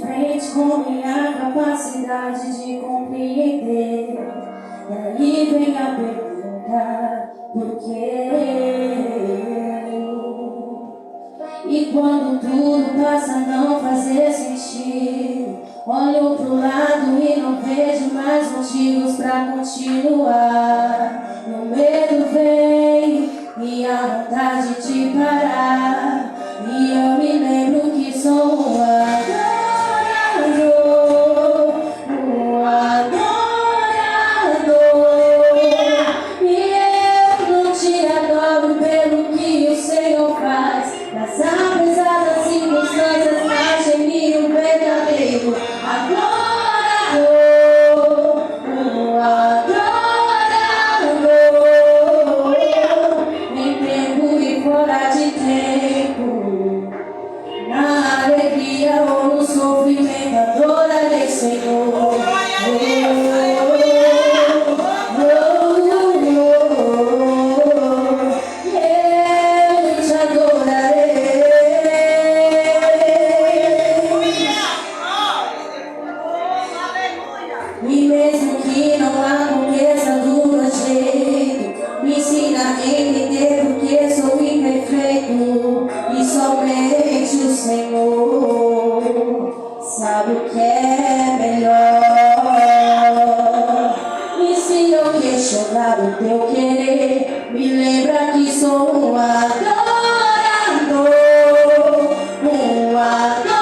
frente com minha capacidade de compreender. E aí vem a pergunta, por quê? E quando tudo passa a não fazer sentido, olho pro lado e não vejo mais motivos pra continuar. O medo vem e a vontade de parar, e eu me lembro que sou um adorador, e eu não te adoro pelo que o Senhor faz, mas apesar das circunstâncias, ache-me um verdadeiro adorador, em tempo e fora de tempo, na alegria ou no sofrimento, adorarei, Senhor. E mesmo que não aconteça do meu jeito, me ensina a entender porque sou imperfeito e somente o Senhor sabe o que é melhor. E se eu questionar o teu querer, me lembra que sou um adorador, um adorador.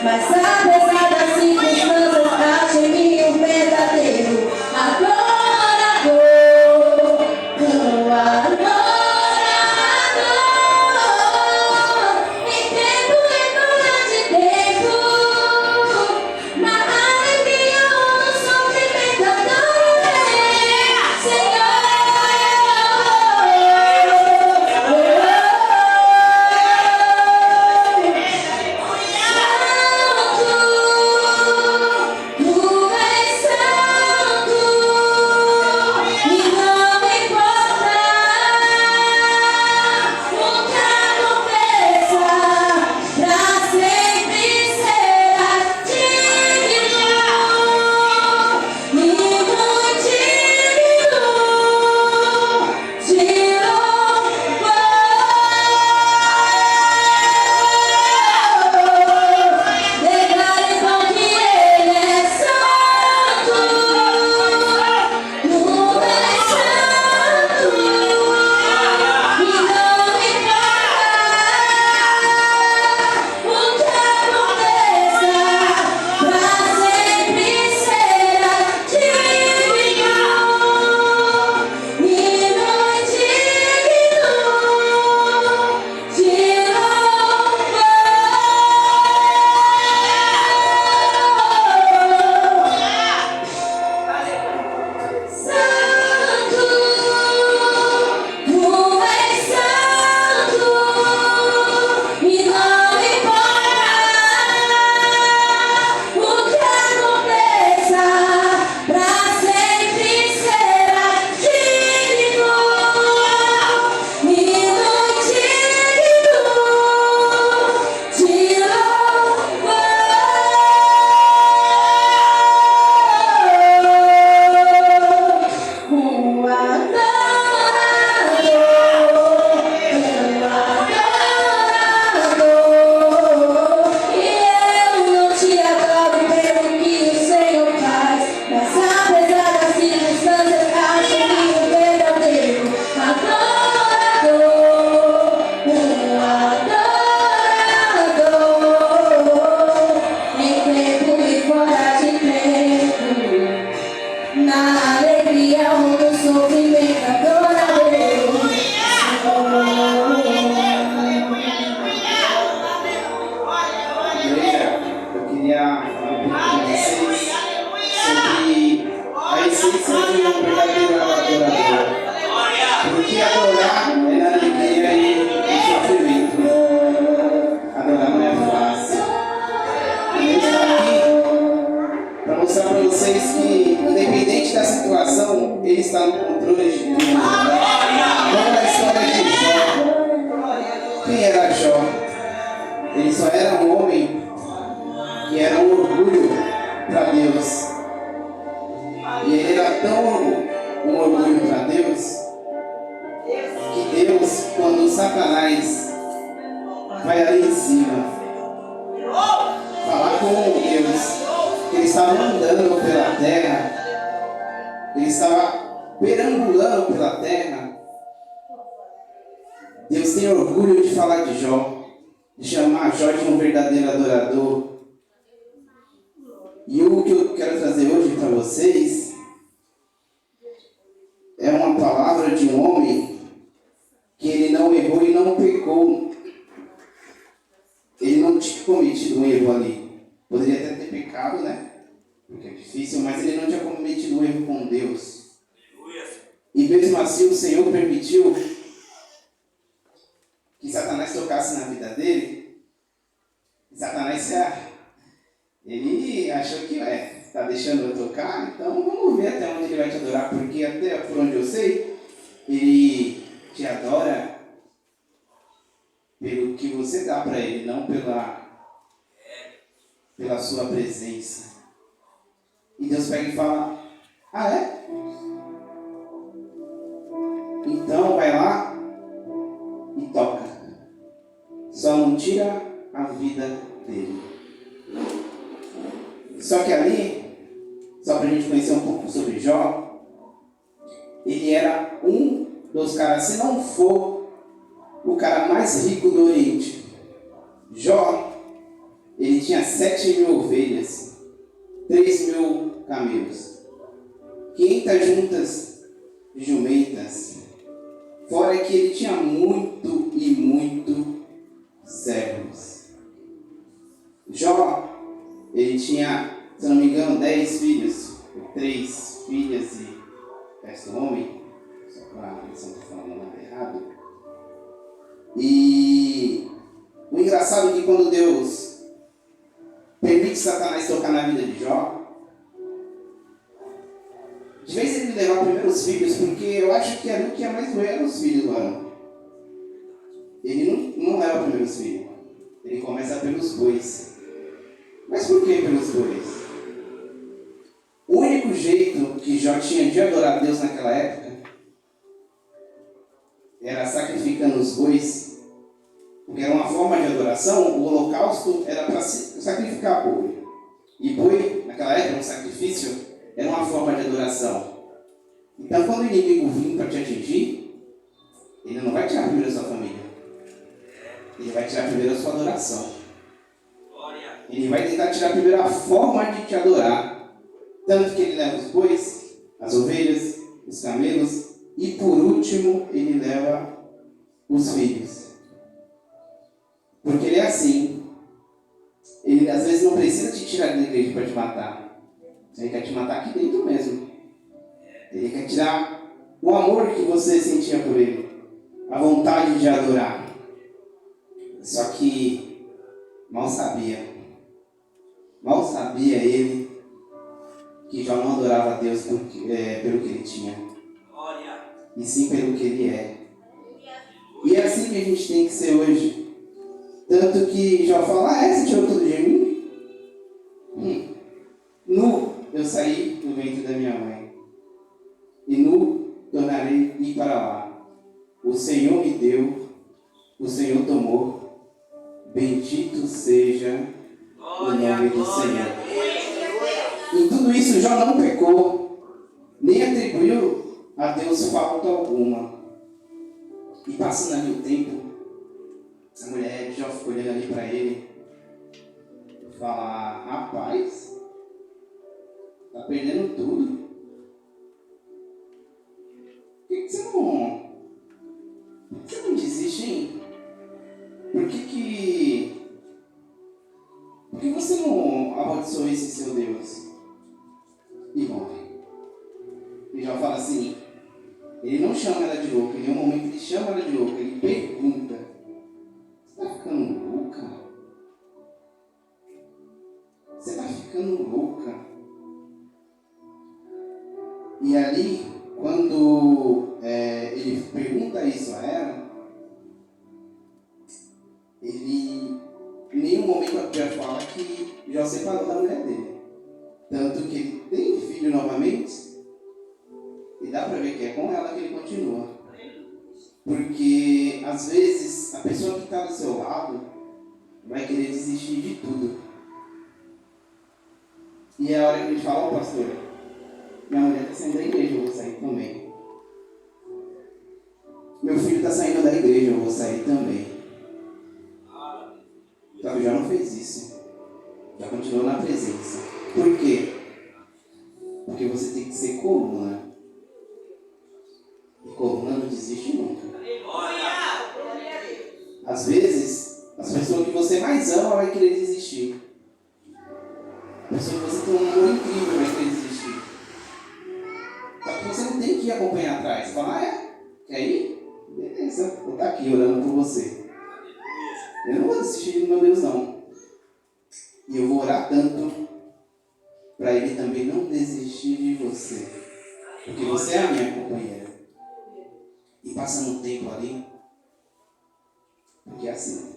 Mas apesar das circunstâncias, ache-me um verdadeiro adorador, um adorador, em tempo e fora de tempo, na alegria ou no sofrimento, adorarei, Senhor. Na alegria ou no sofrimento, adorarei. Eu queria falar um pouco com vocês sobre a essência de um verdadeiro adorador. Porque adorar é na alegria e no sofrimento. Adorar não é fácil. Eu estou aqui para mostrar para vocês que, independente da situação, Ele está no controle de tudo. Deus, quando Satanás vai ali em cima falar com Deus, que ele estava andando pela terra, ele estava perambulando pela terra, Deus tem orgulho de falar de Jó, de chamar Jó de um verdadeiro adorador. E o que eu quero trazer hoje para vocês é uma palavra de um homem que ele não errou e não pecou. Ele não tinha cometido um erro ali. Poderia até ter pecado, né? Porque é difícil, mas ele não tinha cometido um erro com Deus. E mesmo assim o Senhor permitiu que Satanás tocasse na vida dele. Satanás, ele achou que está deixando eu tocar, então vamos ver até onde ele vai te adorar, porque até por onde eu sei, ele te adora pelo que você dá para ele, não pela sua presença. E Deus pega e fala, ah é? Então vai lá e toca. Só não tira a vida dele. Só que ali, só para a gente conhecer um pouco sobre Jó, ele era um dos caras, se não for o cara mais rico do Oriente. Jó, ele tinha 7.000 ovelhas, 3.000 camelos, 500 juntas de jumentas, fora que ele tinha muito e muito servos. Jó, ele tinha, se não me engano, 10 filhos, 3 filhas e o resto do homem, só para ver se eu não estou falando nada errado. E o engraçado é que quando Deus permite Satanás tocar na vida de Jó, de vez ele levar primeiro os filhos, porque eu acho que ali o que é mais doer eram os filhos do Arão. Ele não leva primeiro os filhos, ele começa pelos bois. Mas por que pelos bois? O único jeito que Jó tinha de adorar a Deus naquela época era sacrificando os bois, porque era uma forma de adoração. O holocausto era para sacrificar boi. E boi, naquela época, um sacrifício, era uma forma de adoração. Então, quando o inimigo vir para te atingir, ele não vai tirar primeiro a sua família. Ele vai tirar primeiro a sua adoração. Ele vai tentar tirar primeiro a forma de te adorar. Tanto que ele leva os bois, as ovelhas, os camelos e por último ele leva os filhos. Porque ele é assim. Ele às vezes não precisa te tirar da igreja para te matar. Ele quer te matar aqui dentro mesmo. Ele quer tirar o amor que você sentia por ele, a vontade de adorar. Só que mal sabia ele que Jó não adorava a Deus pelo que ele tinha, e sim pelo que ele é. E é assim que a gente tem que ser hoje. Tanto que Jó fala, você tirou tudo de mim? Nu eu saí do ventre da minha mãe, e nu tornarei ir para lá. O Senhor me deu, o Senhor tomou, bendito seja o nome do Senhor. Em tudo isso, Jó não pecou, nem atribuiu a Deus falta alguma. E passando ali o tempo, a mulher de Jó ficou olhando ali para ele e fala, rapaz, tá perdendo tudo. Por que você não desiste, hein? Por que você não amaldiçoou esse seu Deus? E morre. E Jó fala assim, ele não chama ela de louca, em nenhum momento ele chama ela de louca, ele pergunta, você está ficando louca? Você está ficando louca? E ali, quando ele pergunta isso a ela, ele em nenhum momento a Bíblia fala que Jó separou da mulher dele. Tanto que ele tem filho novamente, e dá para ver que é com ela que ele continua. Porque, às vezes, a pessoa que está do seu lado vai querer desistir de tudo. E é a hora que a gente fala, ó pastor, minha mulher está saindo da igreja, eu vou sair também. Meu filho está saindo da igreja, eu vou sair também. Então já não fez isso. Já continuou na presença. Por quê? Porque você tem que ser coluna. E coluna não desiste nunca. Às vezes, as pessoas que você mais ama vai querer desistir. A pessoa que você tem um amor incrível vai querer desistir. Só que você não tem que ir acompanhar atrás. Fala, quer ir? Beleza, vou estar aqui orando por você. Eu não vou desistir do meu Deus, não. E eu vou orar tanto para Ele também não desistir de você. Porque você é a minha companheira. E passando o tempo ali, porque assim,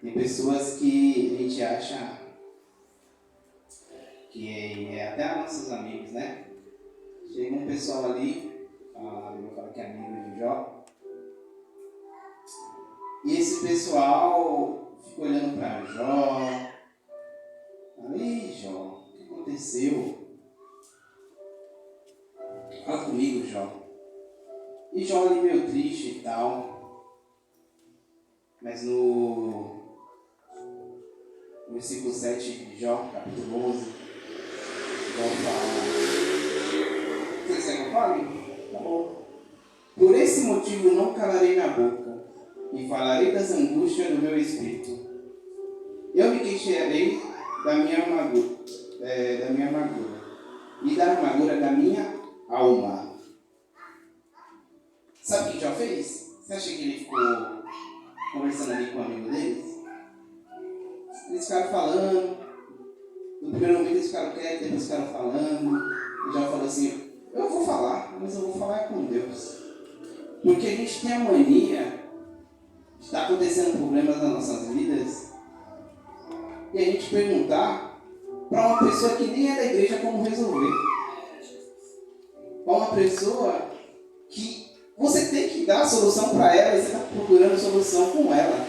tem pessoas que a gente acha que é até nossos amigos, né? Chega um pessoal ali, eu vou falar que é amigo de Jó, e esse pessoal fica olhando para Jó. Ei, Jó, o que aconteceu? Fala comigo, Jó. E Jó ali meio triste e tal. Mas no versículo 7 de Jó, capítulo 11, Jó fala... Você quer que eu fale? Tá bom. Por esse motivo não calarei minha boca, e falarei das angústias do meu espírito. Eu me queixarei da minha amargura, e da amargura da minha alma. Sabe o que Jó fez? Você acha que ele ficou conversando ali com o amigo deles? Eles ficaram falando. No primeiro momento eles ficaram quietos, depois ficaram falando. E Jó falou assim, eu vou falar, mas eu vou falar com Deus. Porque a gente tem a mania de estar acontecendo problemas nas nossas vidas e a gente perguntar para uma pessoa que nem é da igreja como resolver. Para uma pessoa que você tem que dar a solução para ela e você está procurando solução com ela.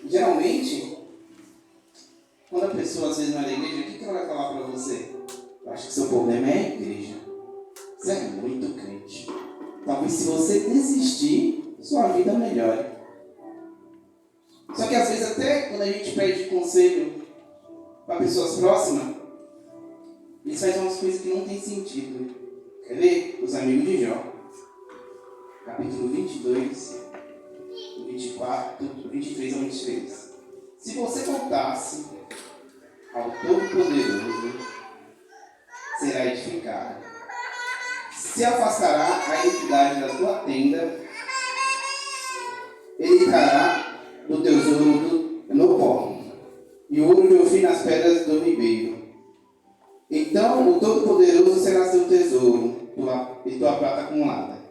Geralmente, quando a pessoa às vezes não é da igreja, o que ela vai falar para você? Eu acho que seu problema é a igreja. Você é muito crente. Talvez se você desistir, sua vida melhore. Só que às vezes até quando a gente pede conselho para pessoas próximas, eles fazem umas coisas que não tem sentido. Quer ver? Os amigos de Jó. Capítulo 22, 24, 23 ao 23. Se você voltasse ao Todo-Poderoso, será edificado. Se afastará a iniquidade da tua tenda, ele tirará do tesouro no pó, e o ouro de Ofir nas pedras do ribeiro. Então o Todo-Poderoso será seu tesouro, e tua prata acumulada.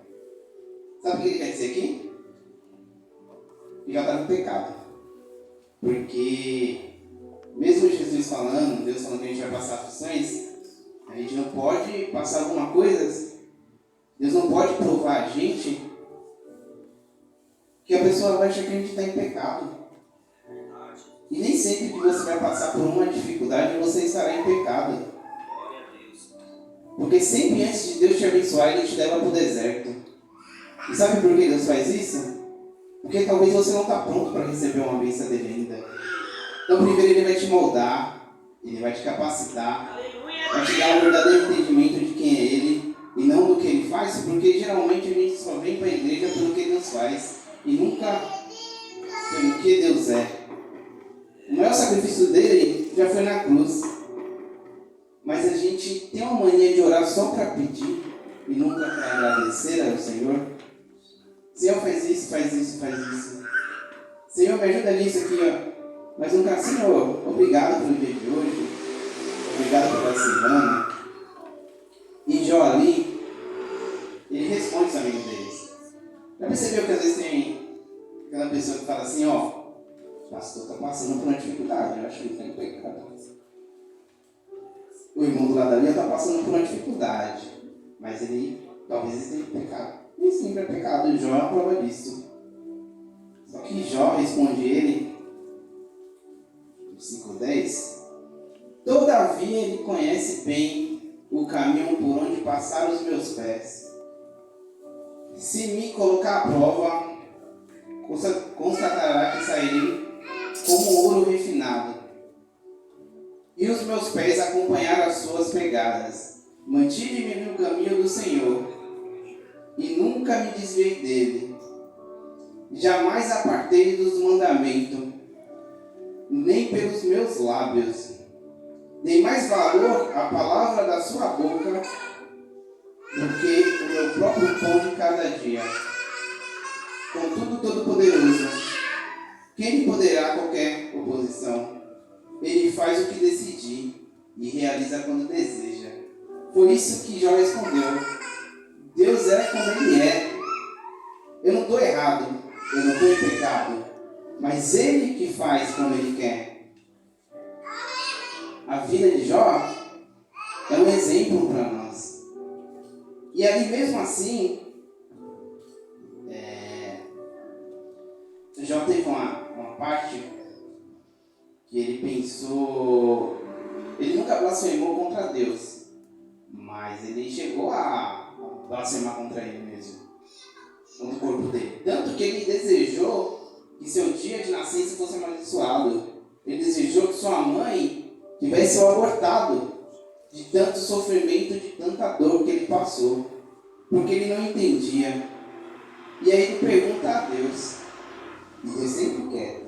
Sabe o que ele quer dizer aqui? Ele já está no pecado. Porque, mesmo Jesus falando, Deus falando que a gente vai passar aflições, a gente não pode passar alguma coisa, Deus não pode provar a gente que a pessoa vai achar que a gente está em pecado. E nem sempre que você vai passar por uma dificuldade, você estará em pecado. Porque sempre antes de Deus te abençoar, Ele te leva para o deserto. E sabe por que Deus faz isso? Porque talvez você não está pronto para receber uma bênção dele ainda. Então primeiro Ele vai te moldar, Ele vai te capacitar, vai te dar um verdadeiro entendimento de quem é Ele e não do que Ele faz, porque geralmente a gente só vem para a igreja pelo que Deus faz e nunca pelo que Deus é. O maior sacrifício dele já foi na cruz. Mas a gente tem uma mania de orar só para pedir e nunca para agradecer ao Senhor. Senhor, faz isso, faz isso, faz isso. Senhor, me ajuda nisso aqui, ó. Mas nunca, Senhor, obrigado pelo dia de hoje. Obrigado pela semana. E Jó ali, ele responde os amigos deles. Já percebeu que às vezes tem aquela pessoa que fala assim, ó, o pastor está passando por uma dificuldade, eu acho que ele tem pecado. O irmão do lado ali está passando por uma dificuldade, mas ele talvez esteja em pecado. nem sempre é pecado. E Jó é uma prova disso. Só que Jó responde ele, no 5:10, todavia ele conhece bem o caminho por onde passaram os meus pés. Se me colocar à prova, constatará que sairei como ouro refinado. E os meus pés acompanharam as suas pegadas. Mantive-me no caminho do Senhor, e nunca me desviei dele. Jamais apartei dos mandamentos, nem pelos meus lábios. Dei mais valor à palavra da sua boca do que o meu próprio pão de cada dia. Contudo, Todo-Poderoso, quem me poderá qualquer oposição? Ele faz o que decidir e realiza quando deseja. Foi isso que Jó respondeu. Deus é como Ele é. Eu não estou errado, eu não estou em pecado, mas Ele que faz como Ele quer. A vida de Jó é um exemplo para nós. E ali mesmo assim, Jó teve uma parte que ele pensou, ele nunca blasfemou contra Deus, mas ele chegou a blasfemar contra ele mesmo, contra o corpo dele. Tanto que ele desejou que seu dia de nascença fosse amaldiçoado. Ele desejou que sua mãe tivesse sido abortado de tanto sofrimento, de tanta dor que ele passou, porque ele não entendia. E aí ele pergunta a Deus, e Deus sempre quieto.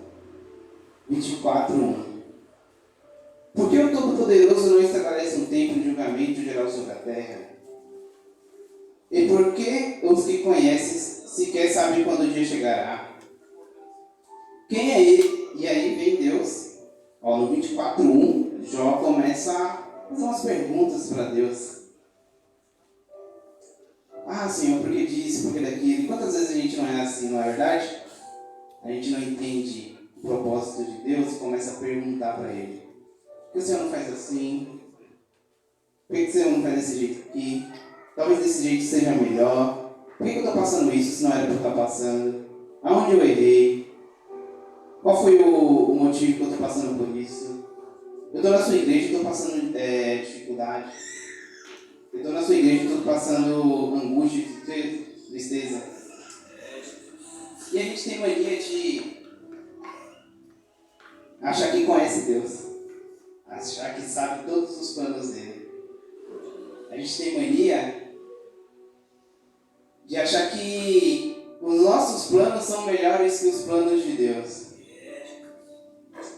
24:1. Por que o Todo-Poderoso não estabelece um tempo de julgamento geral sobre a terra? E por que os que conhecem sequer sabem quando o dia chegará? Quem é ele? E aí vem Deus. No 24:1, Jó começa a fazer umas perguntas para Deus. Senhor, por que disso, por que daquilo? E quantas vezes a gente não é assim, não é verdade? A gente não entende o propósito de Deus e começa a perguntar para Ele. Por que o Senhor não faz assim? Por que o Senhor não faz desse jeito aqui? Talvez desse jeito seja melhor. Por que eu estou passando isso se não era para eu estar passando? Aonde eu errei? Qual foi o motivo que eu estou passando por isso? Eu estou na sua igreja e estou passando dificuldade. Eu estou na sua igreja e estou passando angústia, tristeza. E a gente tem mania de achar que conhece Deus. Achar que sabe todos os planos dele. A gente tem mania de achar que os nossos planos são melhores que os planos de Deus.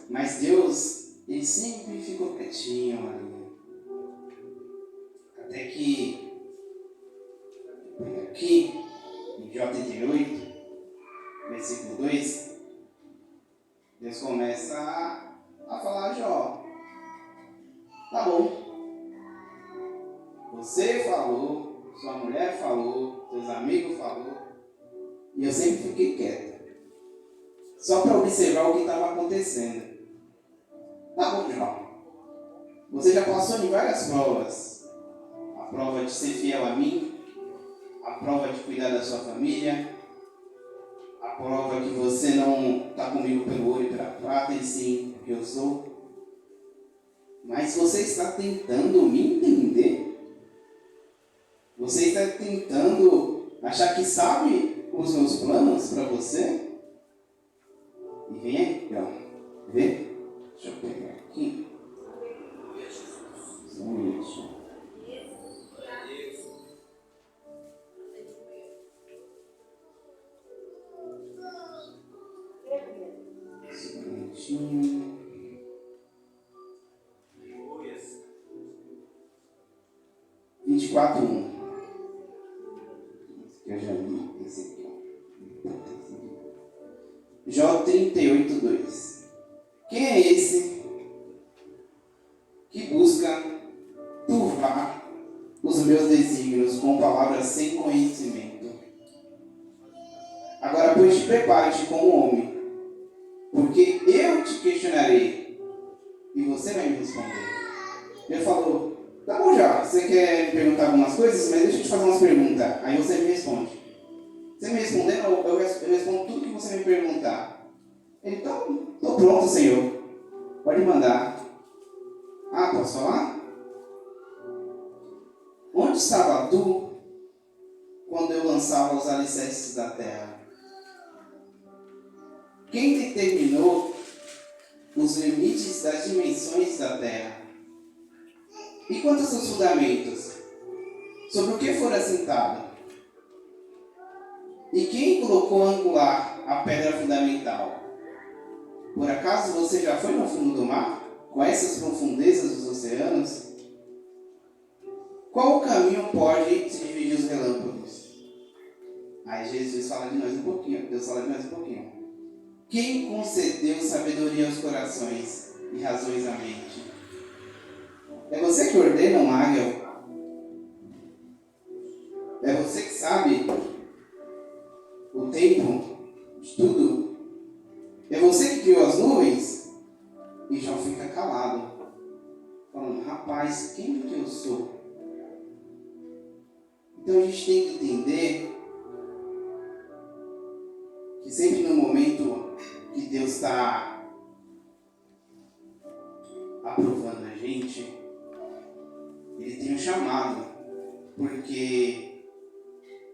Mas Deus, Ele sempre ficou quietinho ali. Até que, aqui, em Jó 38, versículo 2, Deus começa a falar: Jó, tá bom, você falou, sua mulher falou, seus amigos falou, e eu sempre fiquei quieta, só para observar o que estava acontecendo. Tá bom, Jó, você já passou em várias provas. A prova de ser fiel a mim, a prova de cuidar da sua família, a prova que você não está comigo pelo ouro e pela prata, e sim porque eu sou. Mas você está tentando me entender? Você está tentando achar que sabe os meus planos para você? E vem aqui, ó. Vê? Deixa eu pegar aqui. Só um minutinho. Vinte e 24:1. Eu já li esse aqui. Jó 38:2. Quem é esse que busca turvar os meus desígnios com palavras sem conhecimento? Agora, pois, te prepare-te como homem, porque eu te questionarei e você vai me responder. Ele falou: tá bom, já, você quer me perguntar algumas coisas, mas deixa eu te fazer umas perguntas, aí você me responde. Você me respondendo, eu respondo tudo que você me perguntar. Então, estou pronto, Senhor. Pode mandar. Ah, posso falar? Onde estava tu quando eu lançava os alicerces da terra? Quem determinou os limites das dimensões da terra? E quanto aos seus fundamentos? Sobre o que for assentado? E quem colocou angular a pedra fundamental? Por acaso você já foi no fundo do mar? Conhece as profundezas dos oceanos? Qual o caminho pode se dividir os relâmpagos? Aí Jesus fala de nós um pouquinho, Deus fala de nós um pouquinho. Quem concedeu sabedoria aos corações e razões à mente? É você que ordena um águia? É você que sabe o tempo de tudo? É você que criou as nuvens? E Jó fica calado, falando, rapaz, quem que eu sou? Então a gente tem que entender que sempre no momento que Deus está aprovando a gente, Ele tem um chamado. Porque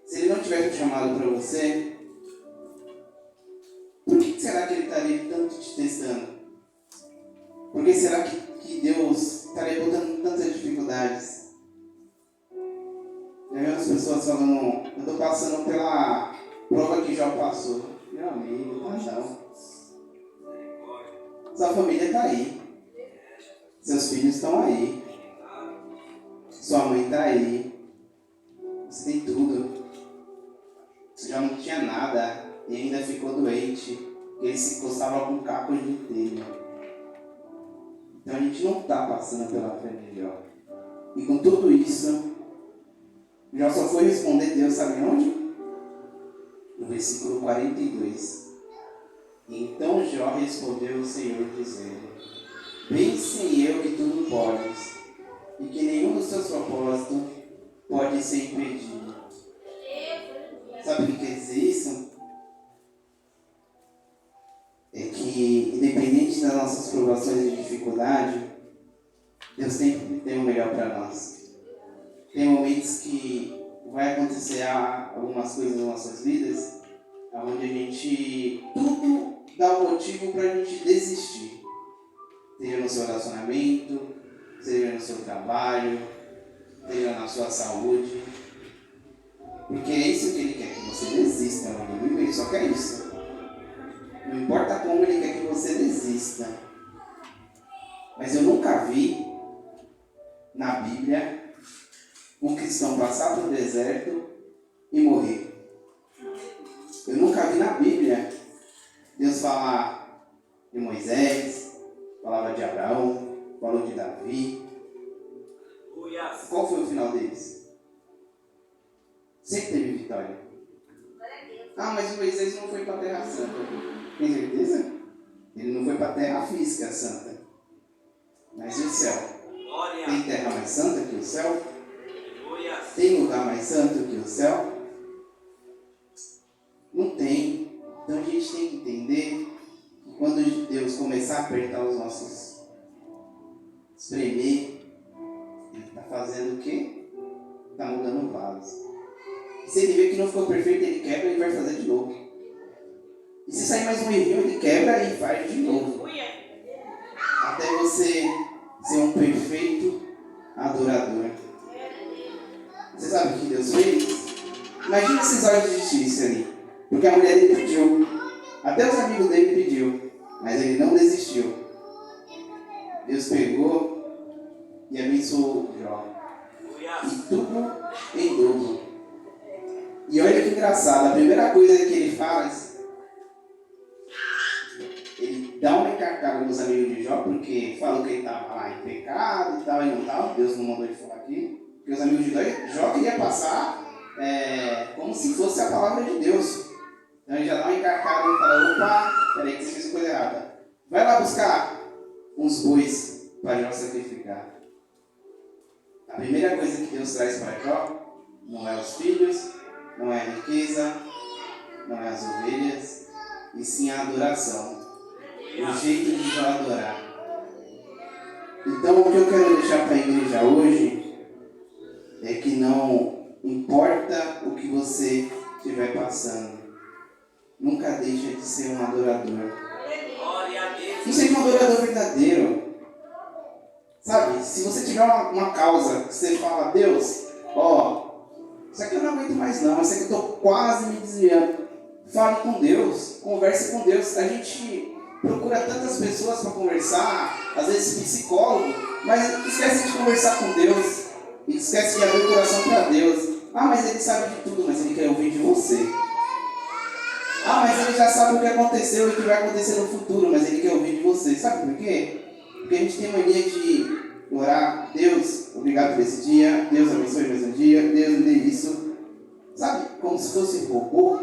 se Ele não tivesse um chamado para você, por que será que Ele estaria tanto te testando? Por que será que Deus estaria botando tantas dificuldades? Já vi as pessoas falando, eu estou passando pela prova que Jó passou. Meu amigo, não. Sua família está aí. Seus filhos estão aí. Sua mãe está aí. Você tem tudo. Você já não tinha nada e ainda ficou doente. Ele se encostava com um caco de telha. Então a gente não está passando pela frente de Jó. E com tudo isso, Jó só foi responder Deus, sabe onde? No versículo 42. Então Jó respondeu ao Senhor, dizendo: bem sei eu que tudo podes, e que nenhum dos seus propósitos pode ser impedido. Sabe o que quer dizer isso? É que, independente das nossas provações e dificuldade, Deus sempre tem o melhor para nós. Tem momentos que vai acontecer algumas coisas nas nossas vidas, onde a gente, tudo dá um motivo para a gente desistir. Seja no seu relacionamento, seja no seu trabalho, seja na sua saúde. Porque é isso que Ele quer, que você desista, meu amigo. Ele só quer isso. Não importa como Ele quer que você desista. Mas eu nunca vi na Bíblia um cristão passar pelo deserto e morrer. Eu nunca vi na Bíblia Deus falar de Moisés, falava de Abraão, falou de Davi. Qual foi o final deles? Sempre teve vitória. Ah, mas Moisés não foi para a Terra Santa. Tem certeza? Ele não foi para a Terra Física Santa. Mas e o céu? Tem terra mais santa que o céu? Tem lugar mais santo que o céu? Não tem. Então a gente tem que entender que quando Deus começar a apertar os nossos, espremer, Ele está fazendo o quê? Está mudando vasos. Se Ele vê que não ficou perfeito, Ele quebra e vai fazer de novo. E se sair mais um errinho, Ele quebra e faz de novo. Até você ser um perfeito adorador. Você sabe o que Deus fez? Imagina esses olhos de justiça ali. Porque a mulher dele pediu. Até os amigos dele pediu. Mas ele não desistiu. Deus pegou e abençoou Jó. E tudo em dobro. E olha que engraçado. A primeira coisa que ele faz, ele dá uma encarcada nos amigos de Jó, porque falou que ele estava lá em pecado e tal, e não estava. Deus não mandou ele falar aqui. Porque os amigos de Jó queriam passar como se fosse a palavra de Deus. Então ele já dá uma encarcada e fala: opa, peraí que você fez coisa errada. Vai lá buscar uns bois para Jó sacrificar. A primeira coisa que Deus traz para Jó não é os filhos, não é a riqueza, não é as ovelhas, e sim a adoração. O jeito de adorar. Então o que eu quero deixar para a igreja hoje é que não importa o que você estiver passando, nunca deixe de ser um adorador. E seja um adorador verdadeiro. Sabe, se você tiver uma causa que você fala, Deus, isso aqui eu não aguento mais não, isso aqui eu estou quase me desviando. Fale com Deus, converse com Deus. A gente procura tantas pessoas para conversar, às vezes psicólogo, mas esquece de conversar com Deus, e esquece de abrir o coração para Deus. Mas ele sabe de tudo, mas ele quer ouvir de você. Mas ele já sabe o que aconteceu e o que vai acontecer no futuro, mas ele quer ouvir de você. Sabe por quê? Porque a gente tem mania de orar, Deus, obrigado por esse dia, Deus abençoe mais um dia, Deus me dê isso. Sabe, como se fosse robô,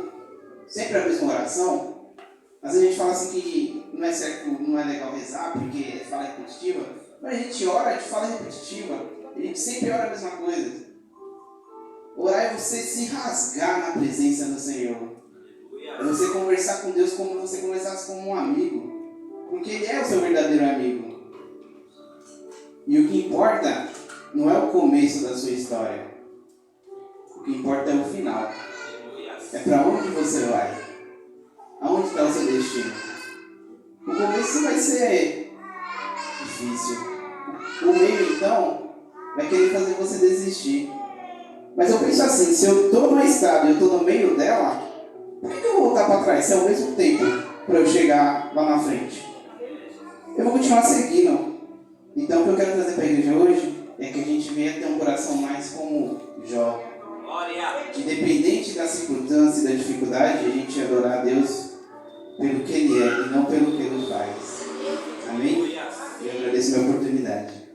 sempre a mesma oração. Às vezes a gente fala assim que não é certo, não é legal rezar porque fala repetitiva, mas a gente ora, a gente fala repetitiva, a gente sempre ora a mesma coisa. Orar é você se rasgar na presença do Senhor. É você conversar com Deus como você conversasse com um amigo, porque Ele é o seu verdadeiro amigo. E o que importa não é o começo da sua história. O que importa é o final. É para onde você vai. Aonde está o seu destino. O começo vai ser difícil. O meio, então, vai querer fazer você desistir. Mas eu penso assim, se eu estou numa estrada e eu estou no meio dela, por que eu vou voltar para trás se é o mesmo tempo para eu chegar lá na frente? Eu vou continuar seguindo. Então o que eu quero trazer para a igreja hoje é que a gente venha ter um coração mais como Jó. Independente da circunstância e da dificuldade, a gente adorar a Deus pelo que Ele é e não pelo que Ele faz. Amém? Eu agradeço a minha oportunidade.